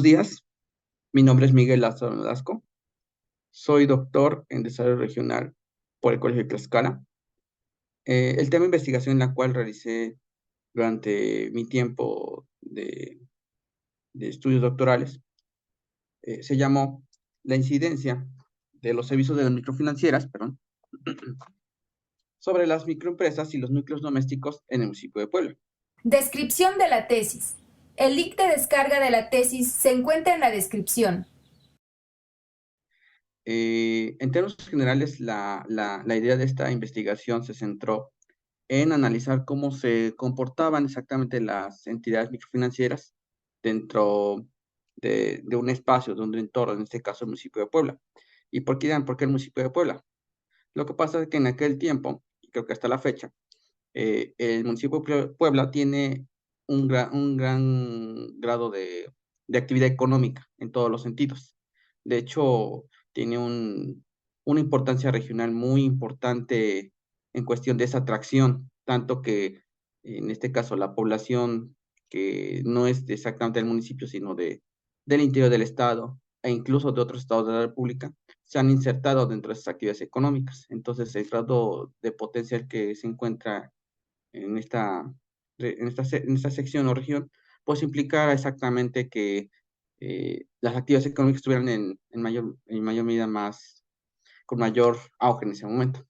Buenos días, mi nombre es Miguel Lázaro Nolasco, soy doctor en Desarrollo Regional por el Colegio de Tlaxcala. El tema de investigación en la cual realicé durante mi tiempo de estudios doctorales se llamó la incidencia de los servicios de las microfinancieras, perdón, sobre las microempresas y los núcleos domésticos en el municipio de Puebla. Descripción de la tesis. El link de descarga de la tesis se encuentra en la descripción. En términos generales, la idea de esta investigación se centró en analizar cómo se comportaban exactamente las entidades microfinancieras dentro de un espacio, de un entorno, en este caso el municipio de Puebla. ¿Y por qué dirán, por qué el municipio de Puebla? Lo que pasa es que en aquel tiempo, y creo que hasta la fecha, el municipio de Puebla tiene un gran grado de actividad económica en todos los sentidos. De hecho, tiene una importancia regional muy importante en cuestión de esa atracción, tanto que en este caso la población que no es exactamente del municipio, sino del interior del estado e incluso de otros estados de la República, se han insertado dentro de esas actividades económicas. Entonces, el grado de potencial que se encuentra en esta sección o región, pues implicara exactamente que las actividades económicas estuvieran en mayor medida con mayor auge en ese momento.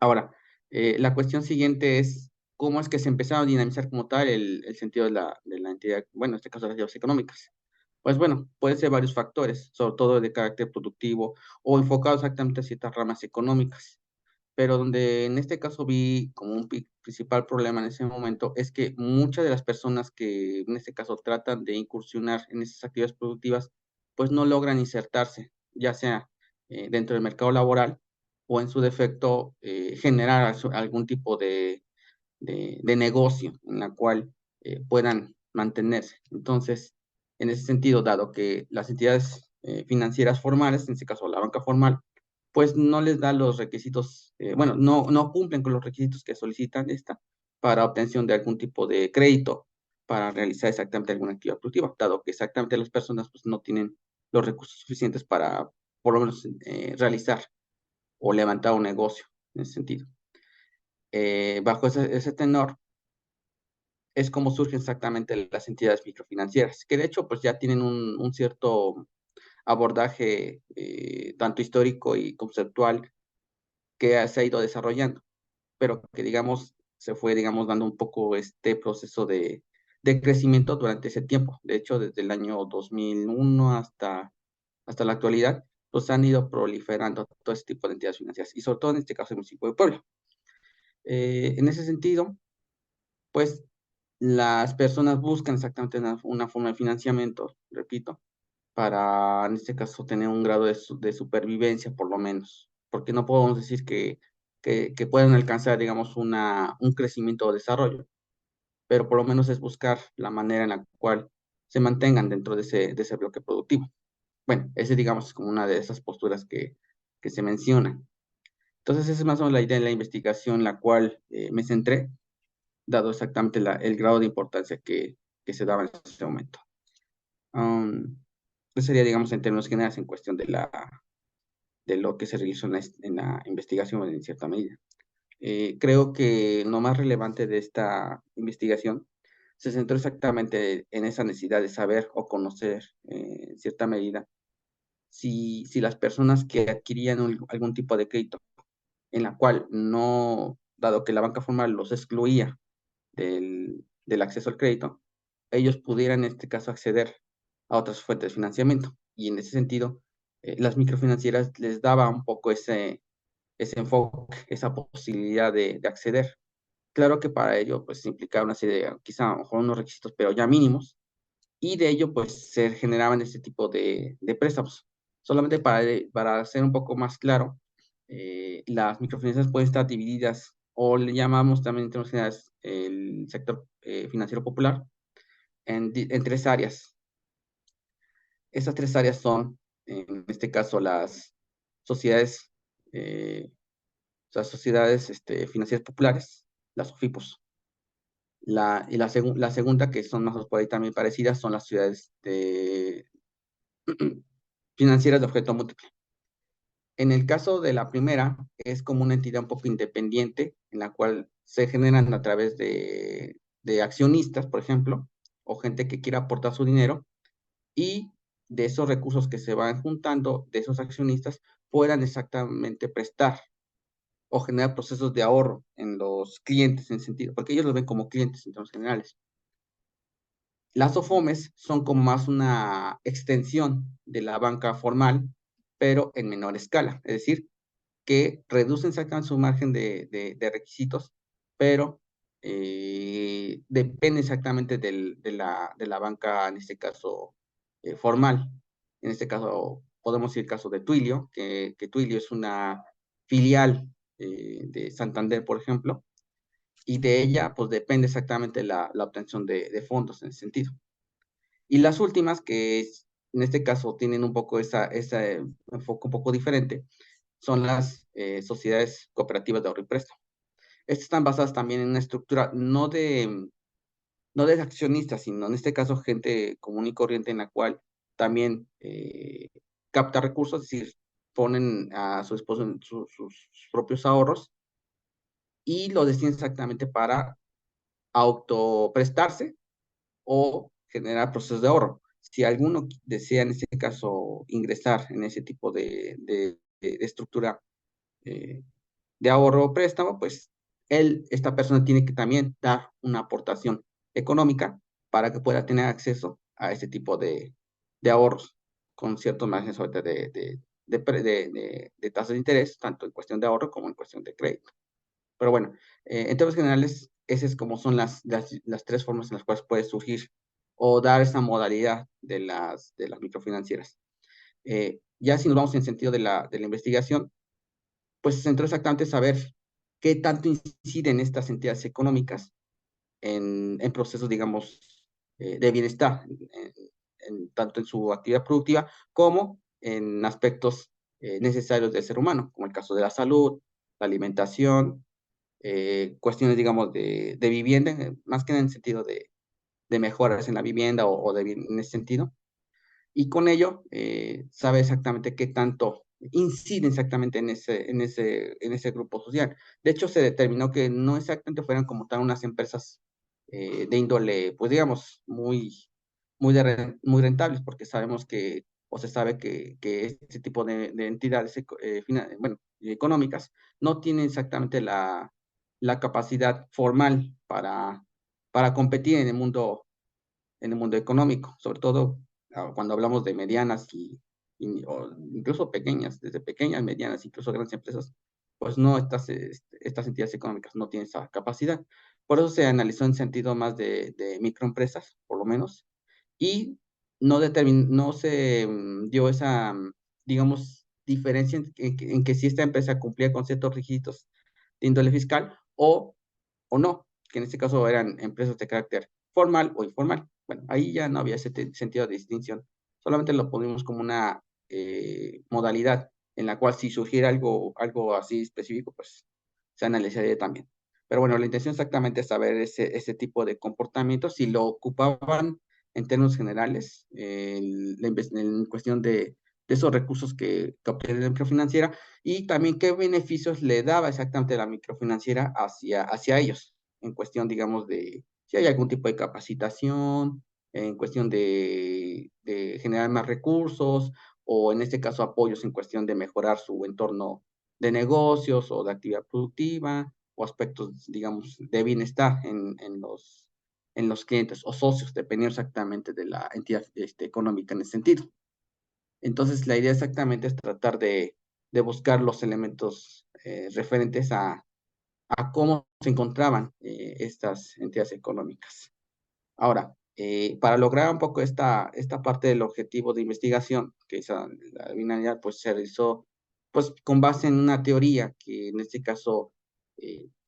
Ahora, la cuestión siguiente es cómo es que se empezaron a dinamizar como tal el sentido de la entidad, bueno, en este caso las actividades económicas. Pues bueno, pueden ser varios factores, sobre todo de carácter productivo o enfocados exactamente a ciertas ramas económicas, pero donde en este caso vi como un principal problema en ese momento es que muchas de las personas que en este caso tratan de incursionar en esas actividades productivas, pues no logran insertarse, ya sea dentro del mercado laboral o en su defecto generar algún tipo de negocio en la cual puedan mantenerse. Entonces, en ese sentido, dado que las entidades financieras formales, en este caso la banca formal, pues no les da los requisitos, bueno, no cumplen con los requisitos que solicitan esta para obtención de algún tipo de crédito para realizar exactamente alguna actividad productiva, dado que exactamente las personas pues no tienen los recursos suficientes para por lo menos realizar o levantar un negocio en ese sentido. Bajo ese tenor es como surgen exactamente las entidades microfinancieras, que de hecho pues ya tienen un cierto abordaje tanto histórico y conceptual que se ha ido desarrollando, pero que digamos se fue digamos dando un poco este proceso de crecimiento durante ese tiempo. De hecho, desde el año 2001 hasta la actualidad, pues han ido proliferando todo este tipo de entidades financieras y sobre todo en este caso el municipio de Puebla. En ese sentido, pues las personas buscan exactamente una forma de financiamiento, repito, para, en este caso, tener un grado de supervivencia, por lo menos, porque no podemos decir que puedan alcanzar, digamos, un crecimiento o desarrollo, pero por lo menos es buscar la manera en la cual se mantengan dentro de ese bloque productivo. Bueno, ese, digamos, es como una de esas posturas que se mencionan. Entonces, esa es más o menos la idea de la investigación, la cual me centré, dado exactamente el grado de importancia que se daba en ese momento. Um, Eso sería, digamos, en términos generales, en cuestión de lo que se realizó en la investigación en cierta medida. Creo que lo más relevante de esta investigación se centró exactamente en esa necesidad de saber o conocer, en cierta medida, si las personas que adquirían algún tipo de crédito, en la cual no, dado que la banca formal los excluía del acceso al crédito, ellos pudieran en este caso acceder a otras fuentes de financiamiento. Y en ese sentido, las microfinancieras les daba un poco ese enfoque, esa posibilidad de acceder. Claro que para ello, pues implicaba una serie de, quizá a lo mejor unos requisitos, pero ya mínimos, y de ello, pues se generaban este tipo de préstamos. Solamente para ser un poco más claro, las microfinanciaciones pueden estar divididas, o le llamamos también en términos generales el sector financiero popular, en tres áreas. Esas tres áreas son, en este caso, sociedades, eh, las sociedades financieras populares, las SOFIPOS. La segunda, que son más por ahí también parecidas, son las ciudades financieras de objeto múltiple. En el caso de la primera, es como una entidad un poco independiente, en la cual se generan a través de accionistas, por ejemplo, o gente que quiera aportar su dinero, y de esos recursos que se van juntando, de esos accionistas, puedan exactamente prestar o generar procesos de ahorro en los clientes en sentido, porque ellos los ven como clientes en términos generales. Las OFOMES son como más una extensión de la banca formal, pero en menor escala, es decir, que reducen, sacan su margen de requisitos, pero depende exactamente de la banca, en este caso, formal. En este caso, podemos decir el caso de Twilio, que Twilio es una filial de Santander, por ejemplo, y de ella, pues depende exactamente la obtención de fondos en ese sentido. Y las últimas, en este caso tienen un poco ese enfoque un poco diferente, son las sociedades cooperativas de ahorro y préstamo. Estas están basadas también en una estructura no de accionistas, sino en este caso gente común y corriente en la cual también capta recursos, es decir, ponen a su disposición sus propios ahorros y lo destinan exactamente para autoprestarse o generar procesos de ahorro. Si alguno desea, en este caso, ingresar en ese tipo de estructura eh, de ahorro o préstamo, pues esta persona tiene que también dar una aportación económica para que pueda tener acceso a este tipo de ahorros con ciertos márgenes de tasas de interés, tanto en cuestión de ahorro como en cuestión de crédito. Pero bueno, en términos generales, esas es como son las tres formas en las cuales puede surgir o dar esa modalidad de las microfinancieras. Ya si nos vamos en sentido de la investigación, pues se centró exactamente en saber qué tanto inciden estas entidades económicas en procesos, digamos, de bienestar, tanto en su actividad productiva como en aspectos necesarios del ser humano, como el caso de la salud, la alimentación, cuestiones, digamos, de vivienda, más que en el sentido de mejoras en la vivienda o en ese sentido. Y con ello sabe exactamente qué tanto incide exactamente en ese grupo social. De hecho, se determinó que no exactamente fueran como tal unas empresas de índole, pues digamos, muy rentables, porque sabemos que, o se sabe que este tipo de entidades bueno, económicas no tienen exactamente la capacidad formal para competir en el mundo económico, sobre todo cuando hablamos de medianas o incluso pequeñas, desde pequeñas, medianas, incluso grandes empresas, pues no, estas entidades económicas no tienen esa capacidad. Por eso se analizó en sentido más de microempresas, por lo menos, y no se dio esa, digamos, diferencia en que si esta empresa cumplía con ciertos requisitos de índole fiscal o no, que en este caso eran empresas de carácter formal o informal. Bueno, ahí ya no había ese sentido de distinción, solamente lo ponemos como una modalidad en la cual si surgiera algo así específico, pues se analizaría también. Pero bueno, la intención exactamente es saber ese tipo de comportamientos, si lo ocupaban en términos generales, en cuestión de esos recursos que obtiene la microfinanciera y también qué beneficios le daba exactamente la microfinanciera hacia ellos, en cuestión, digamos, de si hay algún tipo de capacitación, en cuestión de generar más recursos o en este caso apoyos en cuestión de mejorar su entorno de negocios o de actividad productiva o aspectos, digamos, de bienestar en los clientes o socios, dependiendo exactamente de la entidad económica en ese sentido. Entonces, la idea exactamente es tratar de buscar los elementos referentes a cómo se encontraban estas entidades económicas. Ahora, para lograr un poco esta parte del objetivo de investigación, que es la binaria, pues se realizó pues, con base en una teoría que en este caso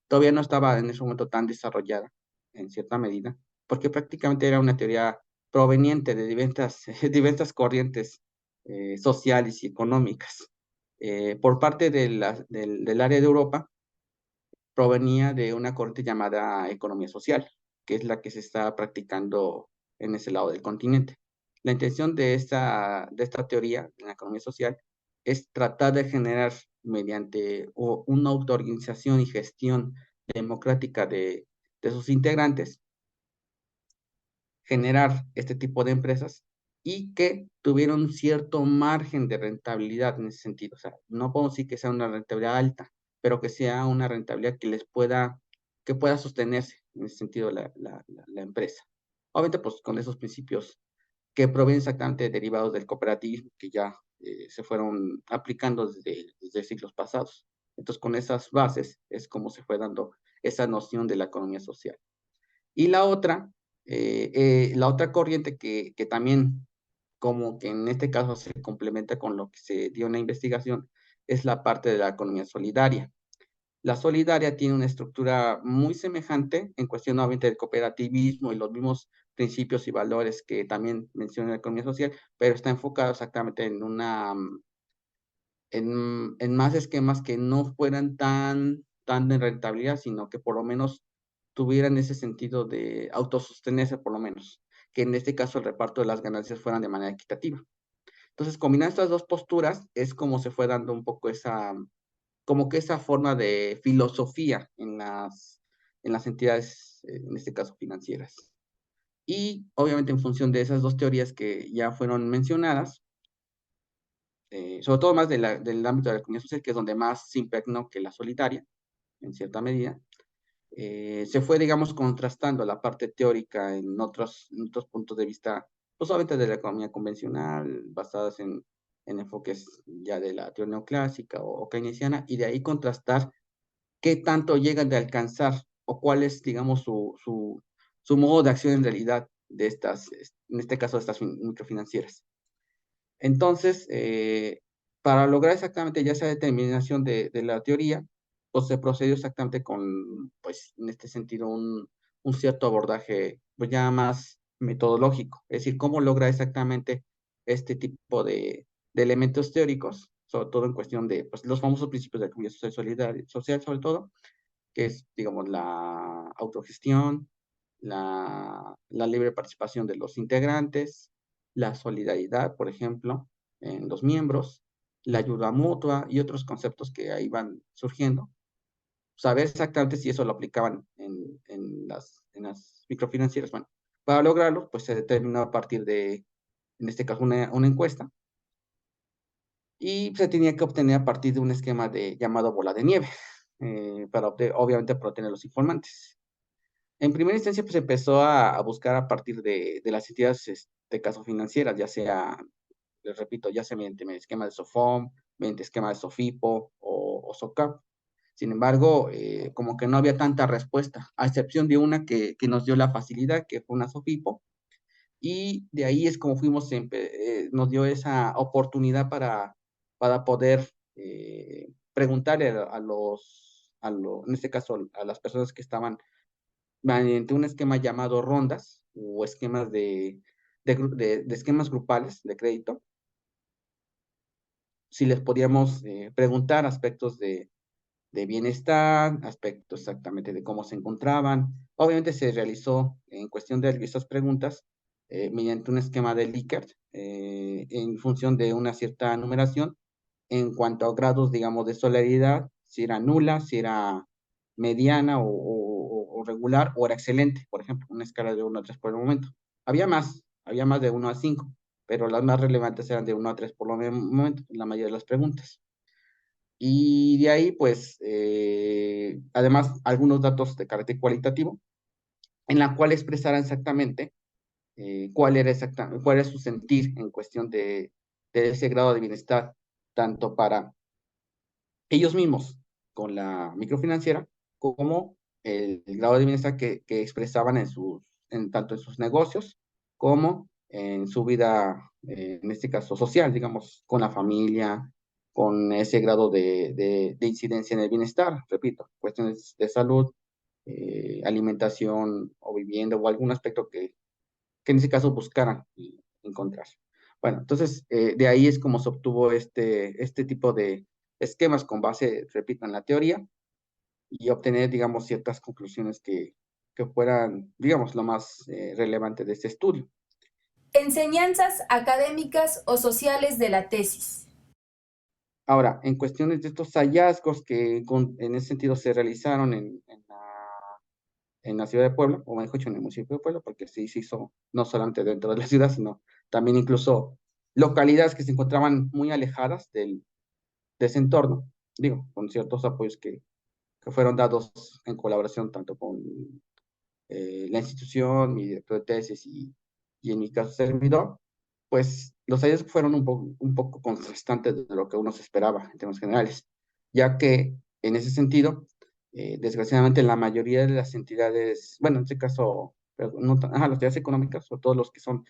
todavía no estaba en ese momento tan desarrollada en cierta medida, porque prácticamente era una teoría proveniente de diversas corrientes sociales y económicas. Por parte del área de Europa, provenía de una corriente llamada economía social. que es la que se está practicando en ese lado del continente. La intención de esta teoría en la economía social es tratar de generar mediante una autoorganización y gestión democrática de sus integrantes, generar este tipo de empresas y que tuvieron un cierto margen de rentabilidad en ese sentido. O sea, no podemos decir que sea una rentabilidad alta, pero que sea una rentabilidad que pueda sostenerse en ese sentido la empresa. Obviamente, pues con esos principios que provienen exactamente derivados del cooperativismo, que ya se fueron aplicando desde siglos pasados. Entonces, con esas bases es como se fue dando esa noción de la economía social. Y la otra corriente que también, como que en este caso se complementa con lo que se dio en la investigación, es la parte de la economía solidaria. La solidaria tiene una estructura muy semejante en cuestión obviamente del cooperativismo y los mismos principios y valores que también menciona la economía social, pero está enfocado exactamente en más esquemas que no fueran tan de rentabilidad, sino que por lo menos tuvieran ese sentido de autosostenerse, por lo menos, que en este caso el reparto de las ganancias fueran de manera equitativa. Entonces, combinar estas dos posturas es como se fue dando un poco como que esa forma de filosofía en las entidades, en este caso financieras. Y obviamente en función de esas dos teorías que ya fueron mencionadas, sobre todo más del ámbito de la economía social, que es donde más se impregnó que la solitaria, en cierta medida, se fue, digamos, contrastando la parte teórica en otros puntos de vista, pues obviamente de la economía convencional, basadas en enfoques ya de la teoría neoclásica o keynesiana, y de ahí contrastar qué tanto llegan de alcanzar o cuál es, digamos, su modo de acción en realidad de en este caso, de estas microfinancieras. Entonces, para lograr exactamente ya esa determinación de la teoría, pues se procedió exactamente con, pues en este sentido, un cierto abordaje pues ya más metodológico, es decir, cómo logra exactamente este tipo de elementos teóricos, sobre todo en cuestión de pues, los famosos principios de la economía social, social sobre todo, que es, digamos, la autogestión, la libre participación de los integrantes, la solidaridad, por ejemplo, en los miembros, la ayuda mutua y otros conceptos que ahí van surgiendo. Saber exactamente si eso lo aplicaban en las microfinancieras. Bueno, para lograrlo, pues se determinó a partir de, en este caso, una encuesta y se tenía que obtener a partir de un esquema llamado bola de nieve, obviamente para obtener los informantes. En primera instancia, pues empezó a buscar a partir de las entidades, de caso financieras, ya sea, les repito, ya sea mediante esquema de SOFOM, mediante esquema de SOFIPO o SOCAP. Sin embargo, como que no había tanta respuesta, a excepción de una que nos dio la facilidad, que fue una SOFIPO, y de ahí es como nos dio esa oportunidad para poder preguntarle en este caso, a las personas que estaban mediante un esquema llamado rondas o esquemas de esquemas grupales de crédito, si les podíamos preguntar aspectos de bienestar, aspectos exactamente de cómo se encontraban. Obviamente se realizó en cuestión de esas preguntas mediante un esquema de Likert en función de una cierta numeración en cuanto a grados, digamos, de solidaridad, si era nula, si era mediana o regular, o era excelente, por ejemplo, una escala de 1 a 3 por el momento. Había más de 1 a 5, pero las más relevantes eran de 1 a 3 por el momento, en la mayoría de las preguntas. Y de ahí, pues, además, algunos datos de carácter cualitativo, en la cual expresaran exactamente cuál era su sentir en cuestión de ese grado de bienestar, tanto para ellos mismos con la microfinanciera, como el grado de bienestar que expresaban tanto en sus negocios como en su vida, en este caso social, digamos, con la familia, con ese grado de incidencia en el bienestar, repito, cuestiones de salud, alimentación o vivienda o algún aspecto que en ese caso buscaran encontrar. Bueno, entonces de ahí es como se obtuvo este tipo de esquemas con base, repito, en la teoría y obtener, digamos, ciertas conclusiones que fueran, digamos, lo más relevante de este estudio. Enseñanzas académicas o sociales de la tesis. Ahora, en cuestiones de estos hallazgos que en ese sentido se realizaron en la ciudad de Puebla, o mejor dicho, en el municipio de Puebla, porque sí se hizo no solamente dentro de la ciudad, sino también incluso localidades que se encontraban muy alejadas de ese entorno, digo, con ciertos apoyos que fueron dados en colaboración tanto con la institución, mi director de tesis y en mi caso servidor, pues los hallazgos fueron un poco contrastantes de lo que uno se esperaba en términos generales, ya que en ese sentido, desgraciadamente la mayoría de las entidades, bueno, en este caso, pero no, las entidades económicas o todos los que son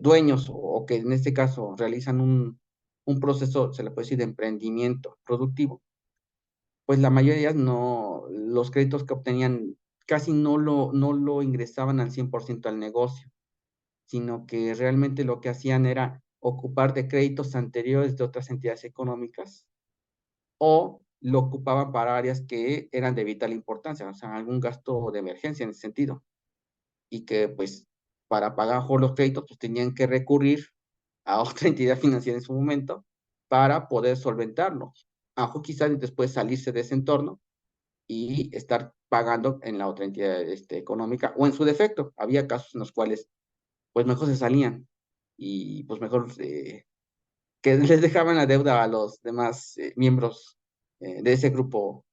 dueños o que en este caso realizan un proceso, se le puede decir, de emprendimiento productivo, pues la mayoría no, los créditos que obtenían casi no lo ingresaban al 100% al negocio, sino que realmente lo que hacían era ocupar de créditos anteriores de otras entidades económicas o lo ocupaban para áreas que eran de vital importancia, o sea, algún gasto de emergencia en ese sentido, y que pues para pagar por los créditos pues tenían que recurrir a otra entidad financiera en su momento para poder solventarlo. Ajo quizás después salirse de ese entorno y estar pagando en la otra entidad económica, o en su defecto, había casos en los cuales pues mejor se salían y pues mejor que les dejaban la deuda a los demás miembros de ese grupo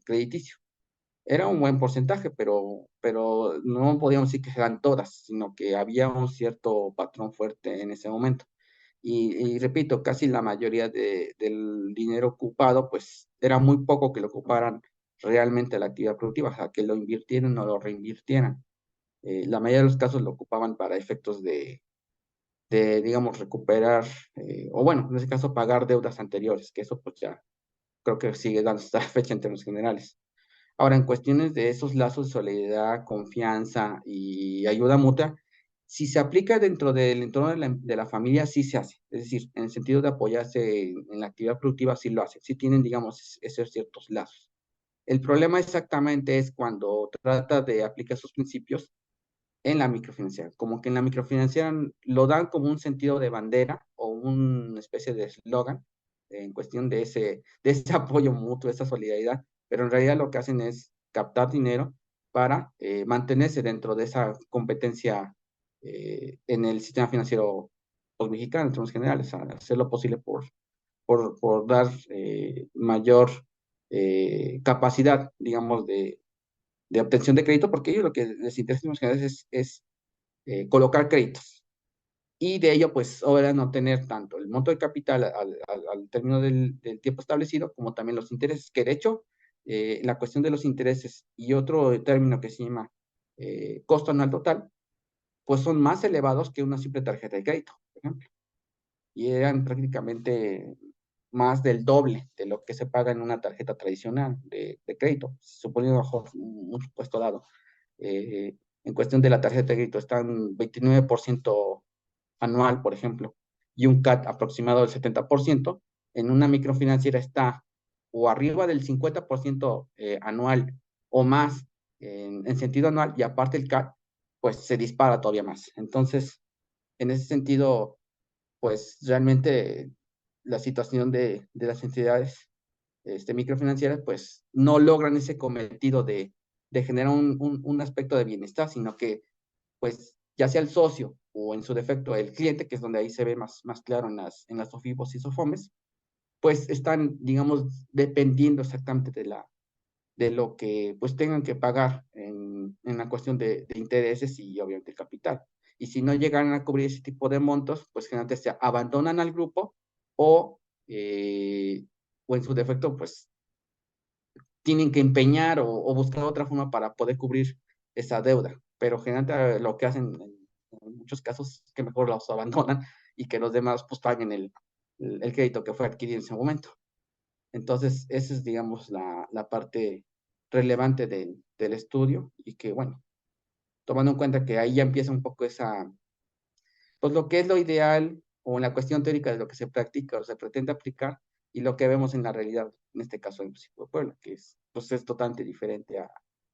crediticio. Era un buen porcentaje, pero no podíamos decir que eran todas, sino que había un cierto patrón fuerte en ese momento. Y repito, casi la mayoría del dinero ocupado, pues era muy poco que lo ocuparan realmente la actividad productiva, o sea, que lo invirtieran o lo reinvirtieran. La mayoría de los casos lo ocupaban para efectos digamos, recuperar, o bueno, en ese caso, pagar deudas anteriores, que eso pues ya creo que sigue dando esta fecha en términos generales. Ahora, en cuestiones de esos lazos de solidaridad, confianza y ayuda mutua, si se aplica dentro del entorno de la familia, sí se hace. Es decir, en el sentido de apoyarse en la actividad productiva, sí lo hace. Sí tienen, digamos, esos ciertos lazos. El problema exactamente es cuando trata de aplicar esos principios en la microfinanciera. Como que en la microfinanciera lo dan como un sentido de bandera o una especie de eslogan en cuestión de ese apoyo mutuo, esa solidaridad, pero en realidad lo que hacen es captar dinero para mantenerse dentro de esa competencia en el sistema financiero pues, mexicano, en términos generales, hacer lo posible por dar mayor capacidad, digamos, de obtención de crédito, porque ellos lo que les interesa en general es colocar créditos. Y de ello, pues, ahora no tener tanto el monto de capital al término del tiempo establecido, como también los intereses, que de hecho, la cuestión de los intereses y otro término que se llama costo anual total, pues son más elevados que una simple tarjeta de crédito, por ejemplo. Y eran prácticamente más del doble de lo que se paga en una tarjeta tradicional de crédito, suponiendo un supuesto dado. En cuestión de la tarjeta de crédito, están 29% anual, por ejemplo, y un CAT aproximado del 70%, en una microfinanciera está o arriba del 50% anual o más en sentido anual, y aparte el CAT, pues se dispara todavía más. Entonces, en ese sentido, pues realmente la situación de las entidades microfinancieras, pues no logran ese cometido de generar un aspecto de bienestar, sino que, pues, ya sea el socio o en su defecto el cliente, que es donde ahí se ve más claro en las SOFIPOS y SOFOMES, pues están, digamos, dependiendo exactamente de lo que pues tengan que pagar en la cuestión de intereses y obviamente el capital. Y si no llegan a cubrir ese tipo de montos, pues generalmente se abandonan al grupo o, o en su defecto, pues tienen que empeñar o buscar otra forma para poder cubrir esa deuda. Pero generalmente lo que hacen en muchos casos es que mejor los abandonan y que los demás pues paguen el crédito que fue adquirido en ese momento. Entonces, esa es, digamos, la parte relevante del estudio y que, bueno, tomando en cuenta que ahí ya empieza un poco pues lo que es lo ideal o la cuestión teórica de lo que se practica o se pretende aplicar y lo que vemos en la realidad, en este caso en el municipio de Puebla, que es, pues es totalmente diferente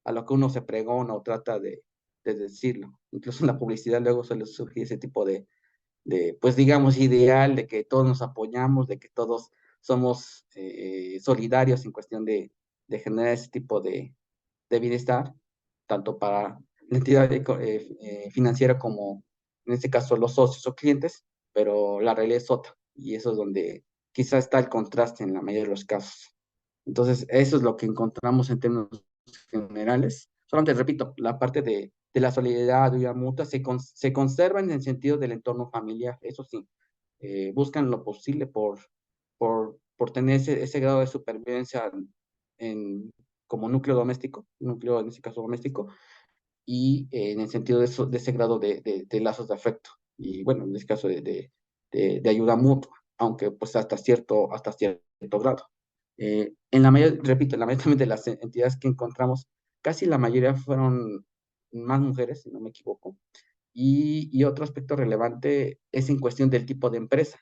a lo que uno se pregona o trata de decirlo. Incluso en la publicidad luego suele surgir ese tipo pues digamos, ideal de que todos nos apoyamos, de que todos somos solidarios en cuestión de generar ese tipo de bienestar, tanto para la entidad financiera como, en este caso, los socios o clientes, pero la realidad es otra, y eso es donde quizás está el contraste en la mayoría de los casos. Entonces, eso es lo que encontramos en términos generales. Solamente repito, la parte de la solidaridad, ayuda mutua, se conserva en el sentido del entorno familiar, eso sí, buscan lo posible por tener ese grado de supervivencia en, como núcleo doméstico, núcleo en este caso doméstico, y en el sentido de ese grado de lazos de afecto, y bueno, en este caso de ayuda mutua, aunque pues hasta cierto grado. En la mayor, repito, en la mayoría también de las entidades que encontramos, casi la mayoría fueron más mujeres, si no me equivoco, y otro aspecto relevante es en cuestión del tipo de empresa.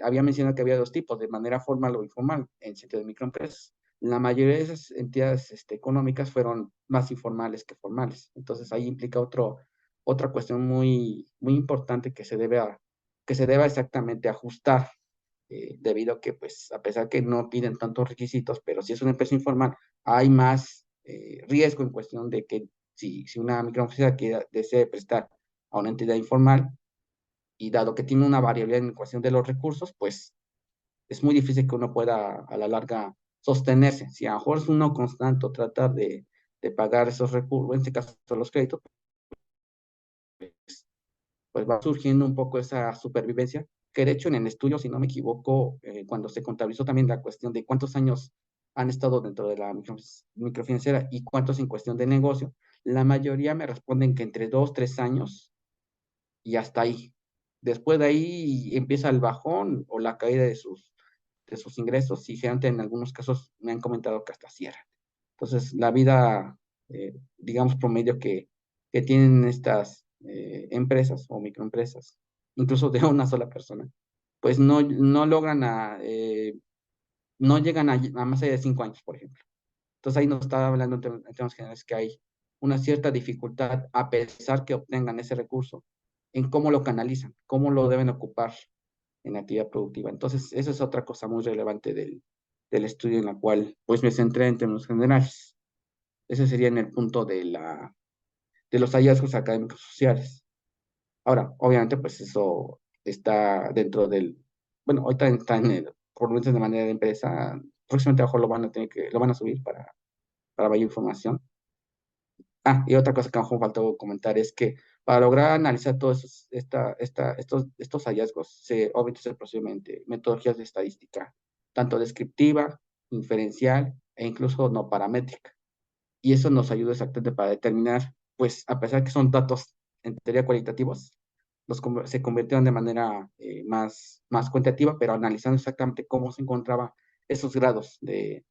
Había mencionado que había dos tipos, de manera formal o informal, en sentido de microempresas. La mayoría de esas entidades económicas fueron más informales que formales. Entonces ahí implica otra cuestión muy, muy importante que se deba exactamente ajustar, debido a que, pues, a pesar que no piden tantos requisitos, pero si es una empresa informal, hay más riesgo en cuestión de que si una microempresa desee prestar a una entidad informal, y dado que tiene una variabilidad en cuestión de los recursos, pues es muy difícil que uno pueda a la larga sostenerse. Si a lo mejor es uno constante o tratar de pagar esos recursos, en este caso los créditos, pues va surgiendo un poco esa supervivencia, que de hecho en el estudio, si no me equivoco, cuando se contabilizó también la cuestión de cuántos años han estado dentro de la microfinanciera y cuántos en cuestión de negocio, la mayoría me responden que entre 2, 3 años y hasta ahí. Después de ahí empieza el bajón o la caída de sus ingresos, y gente en algunos casos me han comentado que hasta cierran. Entonces, la vida, digamos, promedio que tienen estas empresas o microempresas, incluso de una sola persona, pues no logran no llegan a más allá de 5 años, por ejemplo. Entonces ahí nos está hablando en términos generales que hay una cierta dificultad, a pesar que obtengan ese recurso, en cómo lo canalizan, cómo lo deben ocupar en la actividad productiva. Entonces, eso es otra cosa muy relevante del estudio en la cual pues me centré en términos generales. Ese sería en el punto de los hallazgos académicos sociales. Ahora, obviamente, pues eso está dentro bueno, ahorita está por lo menos de manera de empresa, próximamente a lo mejor lo van a subir para mayor información. Y otra cosa que a lo mejor faltó comentar es que para lograr analizar todos estos hallazgos, obviamente se proceden metodologías de estadística, tanto descriptiva, inferencial e incluso no paramétrica. Y eso nos ayuda exactamente para determinar, pues, a pesar que son datos en teoría cualitativos, se convirtieron de manera más cuantitativa, pero analizando exactamente cómo se encontraban esos grados de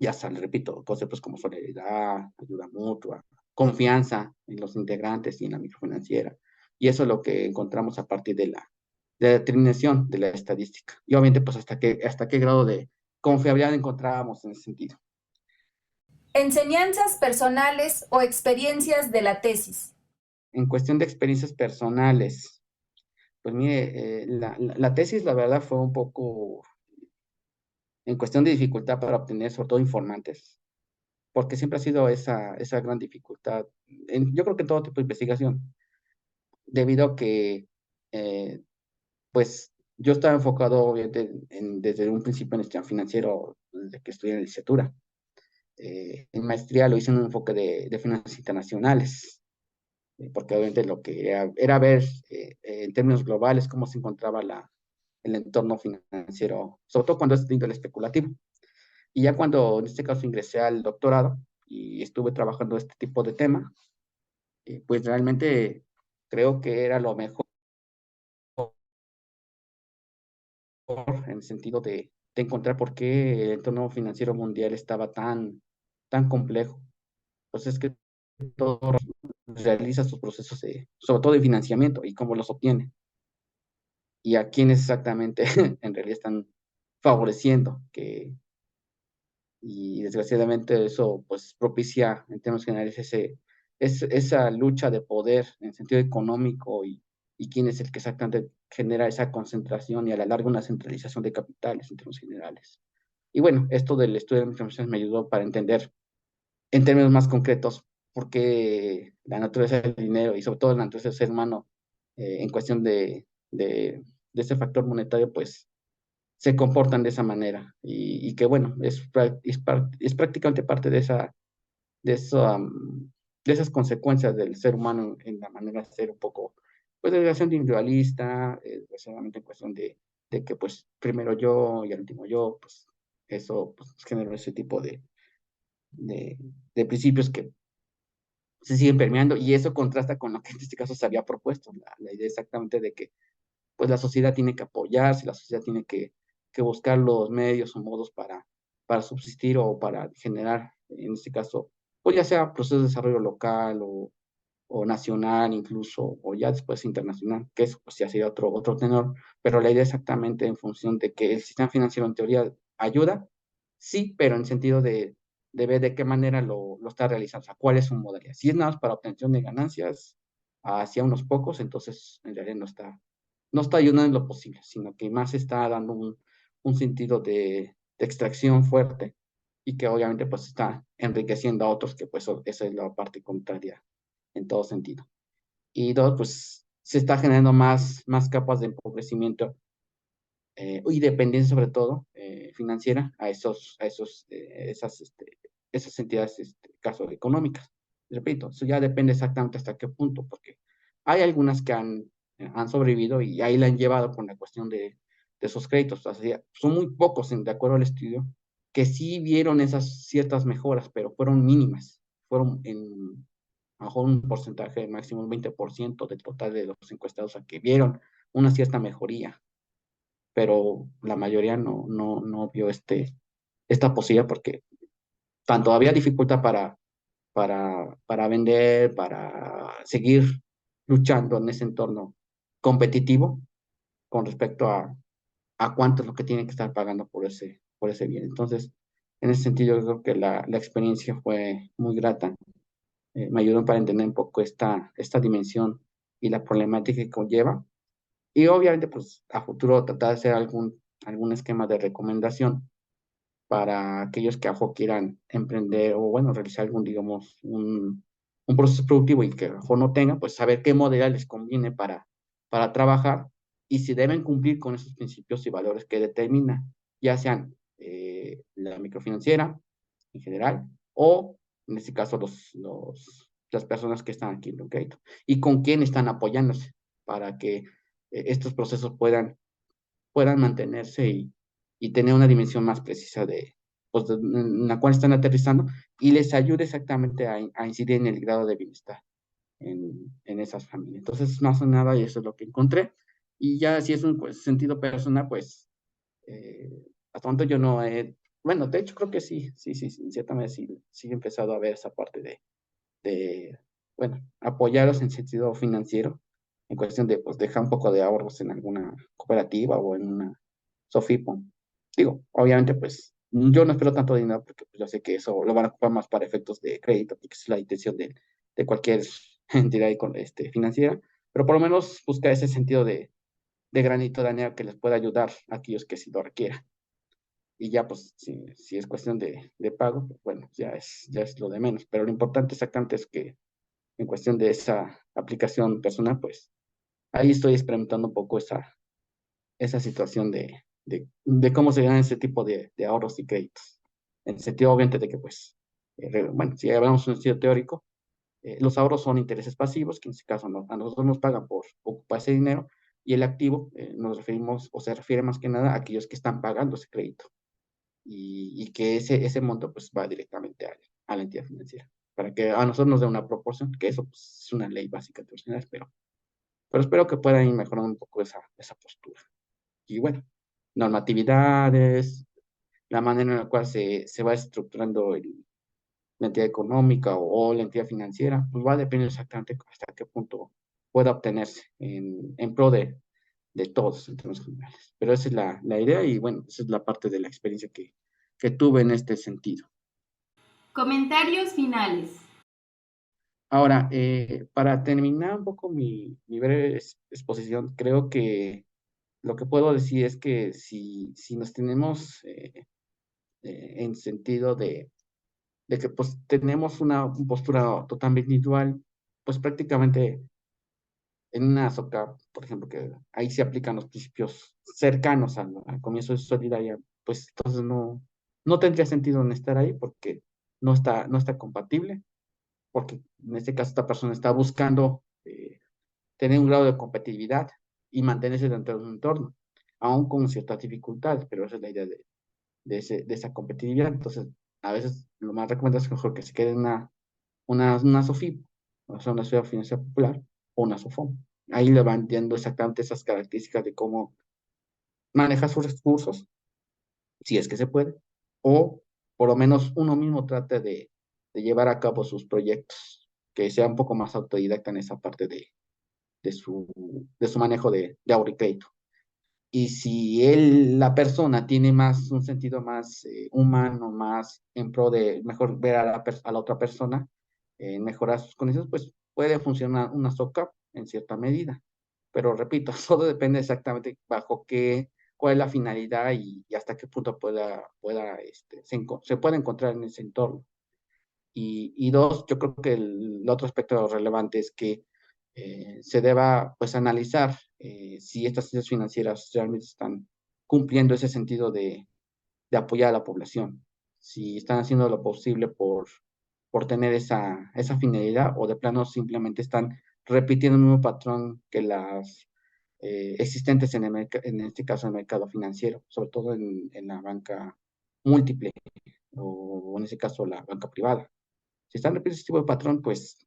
ya sale, repito, conceptos como solidaridad, ayuda mutua, confianza en los integrantes y en la microfinanciera. Y eso es lo que encontramos a partir de la determinación de la estadística. Y obviamente, pues, hasta qué grado de confiabilidad encontrábamos en ese sentido. Enseñanzas personales o experiencias de la tesis. En cuestión de experiencias personales, pues mire, la tesis, la verdad, fue un poco en cuestión de dificultad para obtener, sobre todo, informantes, porque siempre ha sido esa gran dificultad, yo creo que en todo tipo de investigación, debido a que, eh, pues, yo estaba enfocado, obviamente, desde un principio en el sistema financiero, desde que estudié en licenciatura. En maestría lo hice en un enfoque de finanzas internacionales, porque obviamente lo que era ver en términos globales cómo se encontraba el entorno financiero, sobre todo cuando es de índole especulativo. Y ya cuando, en este caso, ingresé al doctorado y estuve trabajando este tipo de tema, pues realmente creo que era lo mejor en el sentido de encontrar por qué el entorno financiero mundial estaba tan complejo. Pues es que todo realiza sus procesos, sobre todo de financiamiento, y cómo los obtiene, y a quiénes exactamente en realidad están favoreciendo y desgraciadamente eso pues propicia en términos generales esa lucha de poder en sentido económico y quién es el que exactamente genera esa concentración y a la larga una centralización de capitales en términos generales. Y bueno, esto del estudio de microinversiones me ayudó para entender en términos más concretos por qué la naturaleza del dinero y sobre todo la naturaleza del ser humano en cuestión de ese factor monetario, pues se comportan de esa manera y que bueno, es prácticamente parte de, eso, de esas consecuencias del ser humano en la manera de ser un poco, pues de relación de individualista, solamente en cuestión de que pues primero yo y al último yo, pues eso pues, generó ese tipo de, de principios que se siguen permeando y eso contrasta con lo que en este caso se había propuesto, la idea exactamente de que pues la sociedad tiene que apoyarse, la sociedad tiene que buscar los medios o modos para subsistir o para generar, en este caso, pues ya sea procesos de desarrollo local o nacional incluso, o ya después internacional, que eso pues ya sería otro tenor, pero la idea exactamente en función de que el sistema financiero en teoría ayuda, sí, pero en sentido de ver de qué manera lo está realizando, o sea, cuál es su modalidad. Si es nada más para obtención de ganancias hacia unos pocos, entonces en realidad no está ayudando en lo posible, sino que más está dando un sentido de extracción fuerte y que obviamente pues está enriqueciendo a otros, que pues esa es la parte contraria en todo sentido. Y dos, pues se está generando más capas de empobrecimiento y dependencia sobre todo financiera esas entidades, caso económicas. Repito, eso ya depende exactamente hasta qué punto, porque hay algunas que han sobrevivido y ahí la han llevado con la cuestión de esos créditos. O sea, son muy pocos, de acuerdo al estudio, que sí vieron esas ciertas mejoras, pero fueron mínimas. Fueron a lo mejor un porcentaje máximo, un 20% del total de los encuestados a que vieron una cierta mejoría, pero la mayoría no vio esta posibilidad porque tanto había dificultad para vender, para seguir luchando en ese entorno competitivo con respecto a cuánto es lo que tienen que estar pagando por ese bien. Entonces, en ese sentido, yo creo que la experiencia fue muy grata. Me ayudó para entender un poco esta dimensión y la problemática que conlleva. Y obviamente, pues a futuro tratar de hacer algún esquema de recomendación para aquellos que a lo quieran emprender o, bueno, realizar digamos, un proceso productivo y que a lo mejor no tengan, pues saber qué modelo les conviene para trabajar y si deben cumplir con esos principios y valores que determina, ya sean la microfinanciera en general o, en este caso, las personas que están aquí en un crédito y con quién están apoyándose para que estos procesos puedan mantenerse y tener una dimensión más precisa pues, en la cual están aterrizando y les ayude exactamente a incidir en el grado de bienestar en esas familias. Entonces, más o nada, y eso es lo que encontré. Y ya si es un pues, sentido personal, pues, eh, hasta tanto yo no he, bueno, de hecho creo que sí, en cierta medida sí he empezado a ver esa parte de, bueno, apoyarlos en sentido financiero, en cuestión de, pues, dejar un poco de ahorros en alguna cooperativa o en una Sofipo. Digo, obviamente, pues, yo no espero tanto dinero porque pues, yo sé que eso lo van a ocupar más para efectos de crédito, porque es la intención de cualquier entidad financiera, pero por lo menos buscar ese sentido de granito de arena que les pueda ayudar a aquellos que sí lo requieran. Y ya, pues, si es cuestión de pago, pues, bueno, ya es lo de menos. Pero lo importante exactamente es que en cuestión de esa aplicación personal, pues ahí estoy experimentando un poco esa situación de cómo se ganan ese tipo de ahorros y créditos. En el sentido, obviamente, de que, pues, bueno, si hablamos de un sentido teórico, los ahorros son intereses pasivos, que en este caso a nosotros nos pagan por ocupar ese dinero, y el activo nos referimos, o se refiere más que nada a aquellos que están pagando ese crédito, y que ese monto pues va directamente a la entidad financiera, para que a nosotros nos dé una proporción, que eso pues, es una ley básica internacional, pero espero que puedan ir mejorando un poco esa postura. Y bueno, normatividades, la manera en la cual se va estructurando la entidad económica o la entidad financiera, pues va a depender exactamente hasta qué punto pueda obtenerse en pro de todos en términos generales. Pero esa es la idea y bueno, esa es la parte de la experiencia que tuve en este sentido. Comentarios finales. Ahora, para terminar un poco mi breve exposición, creo que lo que puedo decir es que si nos tenemos en sentido de que pues tenemos una postura totalmente individual, pues prácticamente en una SOCAP, por ejemplo, que ahí se aplican los principios cercanos al comienzo de solidaria, pues entonces no tendría sentido en estar ahí porque no está compatible, porque en este caso esta persona está buscando tener un grado de competitividad y mantenerse dentro de un entorno, aún con ciertas dificultades, pero esa es la idea de esa competitividad. Entonces, a veces lo más recomendable es mejor que se quede en una SOFIP, o sea, una Sociedad Financiera Popular, o una SOFOM. Ahí le van viendo exactamente esas características de cómo maneja sus recursos, si es que se puede, o por lo menos uno mismo trate de llevar a cabo sus proyectos, que sea un poco más autodidacta en esa parte de su manejo de ahorro y crédito. Y si la persona tiene más un sentido más humano, más en pro de mejor ver a la otra persona, mejorar sus condiciones, pues puede funcionar una SOCAP en cierta medida. Pero repito, todo depende exactamente bajo cuál es la finalidad y hasta qué punto se puede encontrar en ese entorno. Y dos, yo creo que el otro aspecto relevante es que se deba pues analizar si estas entidades financieras realmente están cumpliendo ese sentido de apoyar a la población, si están haciendo lo posible por tener esa finalidad o de plano simplemente están repitiendo el mismo patrón que las existentes en este caso en el mercado financiero, sobre todo en la banca múltiple o en ese caso la banca privada. Si están repitiendo ese tipo de patrón, pues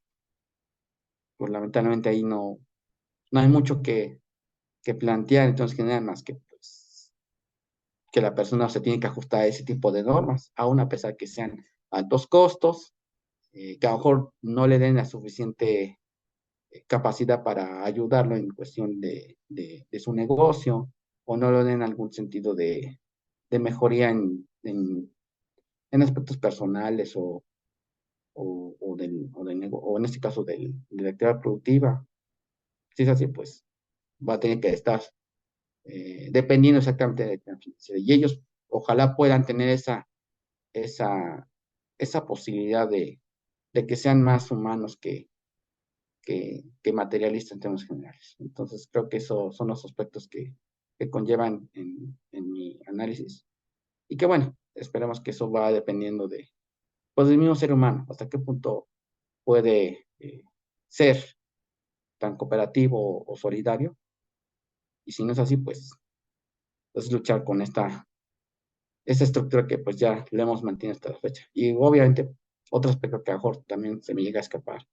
lamentablemente ahí no hay mucho que plantear, entonces genera más que pues, que la persona se tiene que ajustar a ese tipo de normas, aún a pesar que sean altos costos, que a lo mejor no le den la suficiente capacidad para ayudarlo en cuestión de su negocio, o no le den algún sentido de mejoría en aspectos personales o en este caso de la actividad productiva. Si es así, pues va a tener que estar dependiendo exactamente de la financiera. Y ellos ojalá puedan tener esa, esa posibilidad de que sean más humanos que materialistas en términos generales. Entonces, creo que esos son los aspectos que conllevan en mi análisis. Y que bueno, esperemos que eso va dependiendo pues, del mismo ser humano, hasta qué punto puede ser tan cooperativo o solidario. Y si no es así, pues luchar con esa estructura que pues ya le hemos mantenido hasta la fecha. Y obviamente, otro aspecto que a lo mejor también se me llega a escapar,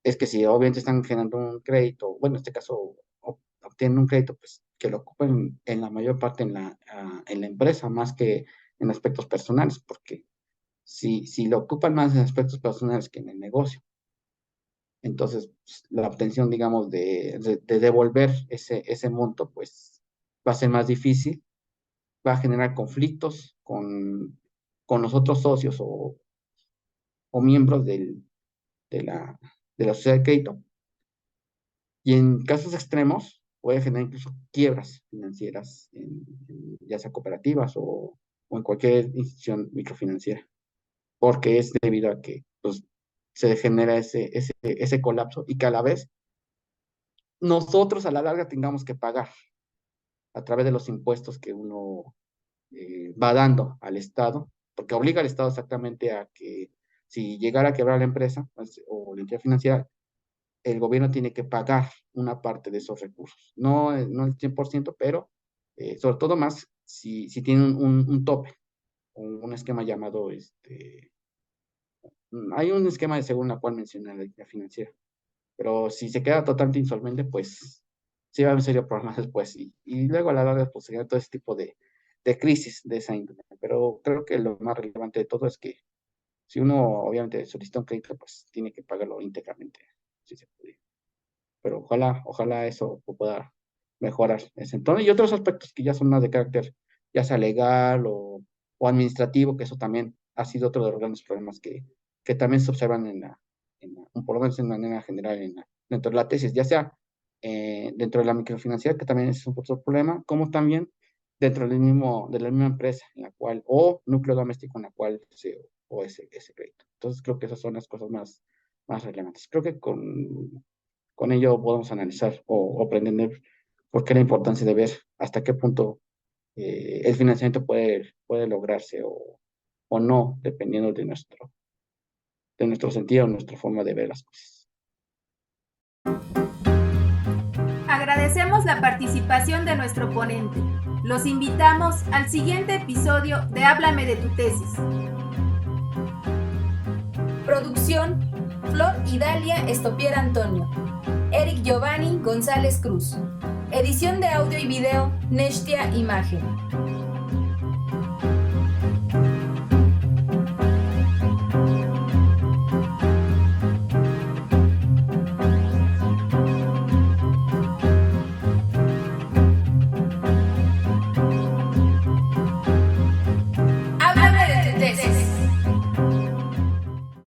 es que si obviamente están generando un crédito, bueno, en este caso obtienen un crédito, pues que lo ocupen en la mayor parte en la empresa, más que en aspectos personales, porque si lo ocupan más en aspectos personales que en el negocio, entonces pues, la obtención, digamos, de devolver ese monto, pues va a ser más difícil, va a generar conflictos con los otros socios o miembros de la sociedad de crédito. Y en casos extremos puede generar incluso quiebras financieras, ya sea cooperativas o en cualquier institución microfinanciera, porque es debido a que pues, se genera ese colapso y que a la vez nosotros a la larga tengamos que pagar a través de los impuestos que uno va dando al Estado, porque obliga al Estado exactamente a que si llegara a quebrar la empresa pues, o la entidad financiera, el gobierno tiene que pagar una parte de esos recursos. No el 100%, pero sobre todo más si tiene un tope, un esquema llamado, hay un esquema de según la cual menciona la entidad financiera, pero si se queda totalmente insolvente, pues sí va a haber un serio problema después y luego a la larga pues se genera todo ese tipo de crisis de esa índole. Pero creo que lo más relevante de todo es que si uno obviamente solicita un crédito, pues tiene que pagarlo íntegramente, si se puede. Pero ojalá eso pueda mejorar ese entorno y otros aspectos que ya son más de carácter, ya sea legal o administrativo, que eso también ha sido otro de los grandes problemas que también se observan por lo menos de manera general dentro de la tesis, ya sea dentro de la microfinanciera, que también es otro problema, como también dentro de la misma empresa en la cual, o núcleo doméstico en la cual o ese crédito. Entonces creo que esas son las cosas más relevantes. Creo que con ello podemos analizar o aprender por qué la importancia de ver hasta qué punto el financiamiento puede lograrse o no, dependiendo de nuestro sentido, nuestra forma de ver las cosas. Agradecemos la participación de nuestro ponente. Los invitamos al siguiente episodio de Háblame de tu tesis. Producción: Flor Idalia Estopier Antonio, Eric Giovanni González Cruz. Edición de audio y video: Neshtia Imagen.